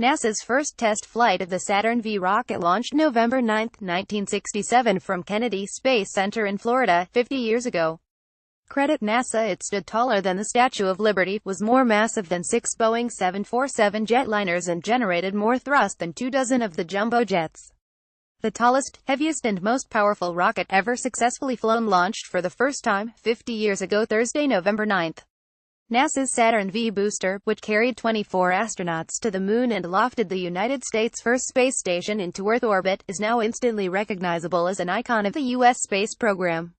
NASA's first test flight of the Saturn V rocket launched November 9, 1967 from Kennedy Space Center in Florida, 50 years ago. Credit NASA. It stood taller than the Statue of Liberty, was more massive than 6 Boeing 747 jetliners and generated more thrust than 24 of the jumbo jets. The tallest, heaviest and most powerful rocket ever successfully flown launched for the first time, 50 years ago Thursday, November 9. NASA's Saturn V booster, which carried 24 astronauts to the moon and lofted the United States' first space station into Earth orbit, is now instantly recognizable as an icon of the U.S. space program.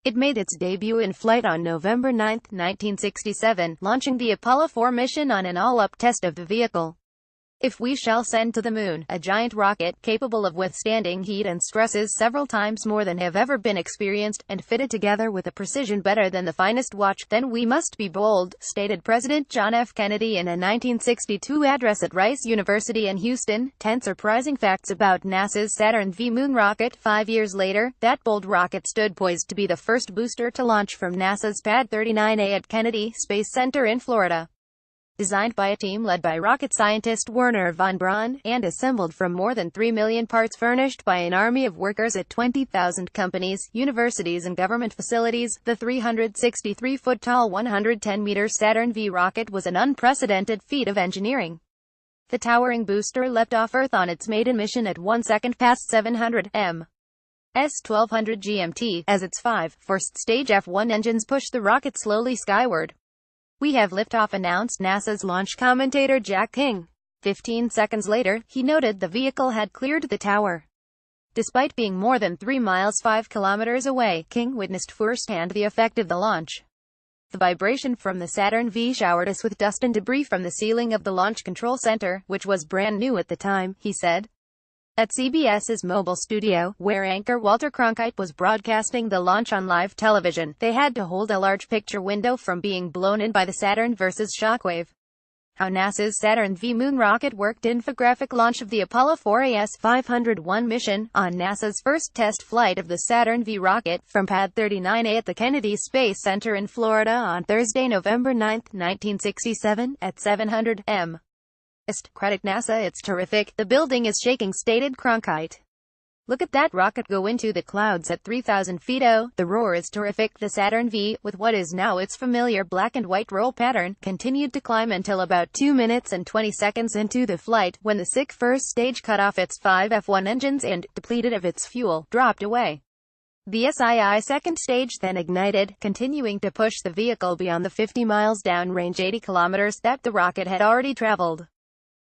It made its debut in flight on November 9, 1967, launching the Apollo 4 mission on an all-up test of the vehicle. If we shall send to the moon, a giant rocket, capable of withstanding heat and stresses several times more than have ever been experienced, and fitted together with a precision better than the finest watch, then we must be bold, stated President John F. Kennedy in a 1962 address at Rice University in Houston. 10 surprising facts about NASA's Saturn V moon rocket. 5 years later, that bold rocket stood poised to be the first booster to launch from NASA's Pad 39A at Kennedy Space Center in Florida. Designed by a team led by rocket scientist Wernher von Braun, and assembled from more than 3 million parts furnished by an army of workers at 20,000 companies, universities and government facilities, the 363-foot-tall 110-meter Saturn V rocket was an unprecedented feat of engineering. The towering booster leapt off Earth on its maiden mission at 1 second past 700 m. S 1200 GMT, as its 5 first-stage F-1 engines pushed the rocket slowly skyward. "We have liftoff," announced NASA's launch commentator Jack King. 15 seconds later, he noted the vehicle had cleared the tower. Despite being more than 3 miles 5 kilometers away, King witnessed firsthand the effect of the launch. "The vibration from the Saturn V showered us with dust and debris from the ceiling of the Launch Control Center, which was brand new at the time," he said. At CBS's mobile studio, where anchor Walter Cronkite was broadcasting the launch on live television, they had to hold a large picture window from being blown in by the Saturn V's shockwave. How NASA's Saturn V moon rocket worked. Infographic. Launch of the Apollo 4 AS-501 mission. On NASA's first test flight of the Saturn V rocket, from Pad 39A at the Kennedy Space Center in Florida on Thursday, November 9, 1967, at 700 m. Credit NASA. "It's terrific. The building is shaking," stated Cronkite. "Look at that rocket go into the clouds at 3,000 feet. Oh, the roar is terrific." The Saturn V, with what is now its familiar black and white roll pattern, continued to climb until about 2 minutes and 20 seconds into the flight, when the sick first stage cut off its 5 F-1 engines and, depleted of its fuel, dropped away. The SII second stage then ignited, continuing to push the vehicle beyond the 50 miles downrange 80 kilometers that the rocket had already traveled.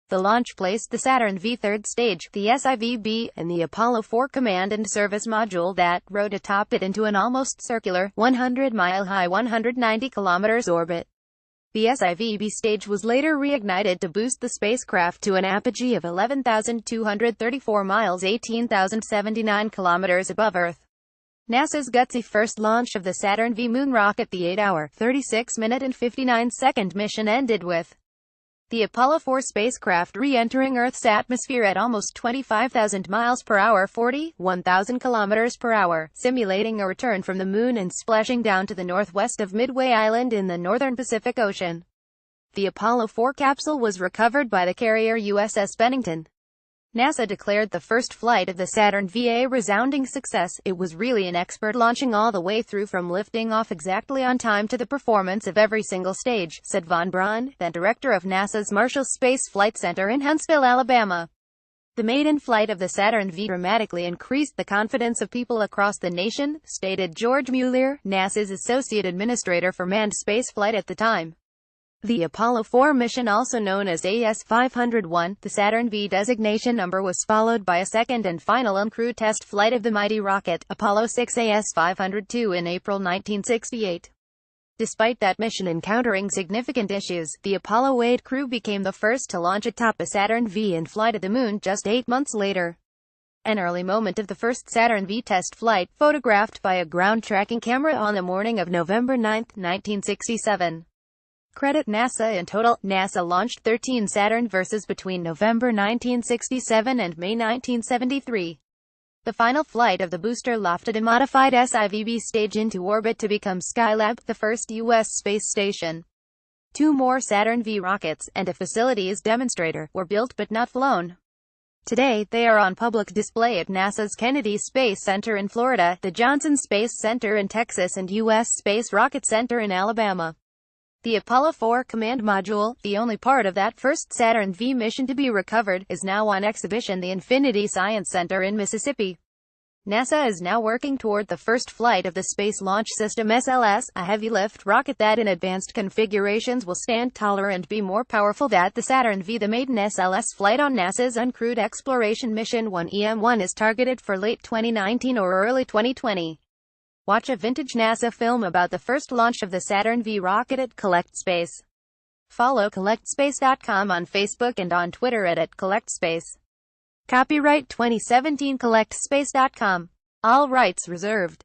The launch placed the Saturn V third stage, the SIVB, and the Apollo 4 command and service module that rode atop it into an almost circular, 100-mile-high 190 kilometers orbit. The SIVB stage was later reignited to boost the spacecraft to an apogee of 11,234 miles 18,079 kilometers above Earth. NASA's gutsy first launch of the Saturn V moon rocket. The 8-hour, 36-minute and 59-second mission ended with the Apollo 4 spacecraft re-entering Earth's atmosphere at almost 25,000 miles per hour, 41,000 kilometers per hour, simulating a return from the moon and splashing down to the northwest of Midway Island in the northern Pacific Ocean. The Apollo 4 capsule was recovered by the carrier USS Bennington. NASA declared the first flight of the Saturn V a resounding success. "It was really an expert launching all the way through from lifting off exactly on time to the performance of every single stage," said von Braun, then director of NASA's Marshall Space Flight Center in Huntsville, Alabama. "The maiden flight of the Saturn V dramatically increased the confidence of people across the nation," stated George Mueller, NASA's associate administrator for manned spaceflight at the time. The Apollo 4 mission, also known as AS-501, the Saturn V designation number, was followed by a second and final uncrewed test flight of the mighty rocket, Apollo 6 AS-502, in April 1968. Despite that mission encountering significant issues, the Apollo 8 crew became the first to launch atop a Saturn V and fly to the moon just 8 months later. An early moment of the first Saturn V test flight, photographed by a ground tracking camera on the morning of November 9, 1967. Credit NASA. In total, NASA launched 13 Saturn V's between November 1967 and May 1973. The final flight of the booster lofted a modified SIVB stage into orbit to become Skylab, the first U.S. space station. 2 more Saturn V rockets, and a facilities demonstrator, were built but not flown. Today, they are on public display at NASA's Kennedy Space Center in Florida, the Johnson Space Center in Texas, and U.S. Space Rocket Center in Alabama. The Apollo 4 command module, the only part of that first Saturn V mission to be recovered, is now on exhibition at the Infinity Science Center in Mississippi. NASA is now working toward the first flight of the Space Launch System (SLS), a heavy-lift rocket that in advanced configurations will stand taller and be more powerful than the Saturn V. The maiden SLS flight on NASA's uncrewed exploration mission 1EM-1 is targeted for late 2019 or early 2020. Watch a vintage NASA film about the first launch of the Saturn V rocket at CollectSpace. Follow CollectSpace.com on Facebook and on Twitter at @CollectSpace. Copyright 2017 CollectSpace.com. All rights reserved.